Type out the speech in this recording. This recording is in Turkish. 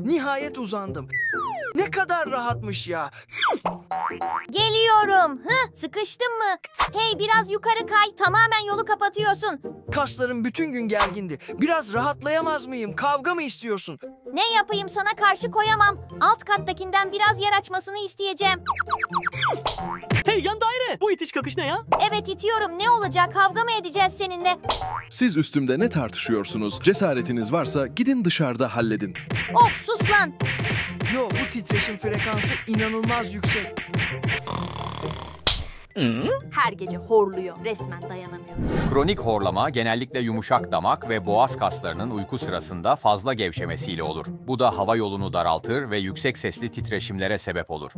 Nihayet uzandım. Ne kadar rahatmış ya. Geliyorum. Sıkıştın mı? Hey, biraz yukarı kay. Tamamen yolu kapatıyorsun. Kaslarım bütün gün gergindi. Biraz rahatlayamaz mıyım? Kavga mı istiyorsun? Ne yapayım, sana karşı koyamam. Alt kattakinden biraz yer açmasını isteyeceğim. Hey yan daire! Bu itiş kakış ne ya? Evet, itiyorum. Ne olacak? Kavga mı edeceğiz seninle? Siz üstümde ne tartışıyorsunuz? Cesaretiniz varsa gidin dışarıda halledin. Of, sus lan. Yo, bu titreşim frekansı inanılmaz yüksek. Her gece horluyor. Resmen dayanamıyorum. Kronik horlama genellikle yumuşak damak ve boğaz kaslarının uyku sırasında fazla gevşemesiyle olur. Bu da hava yolunu daraltır ve yüksek sesli titreşimlere sebep olur.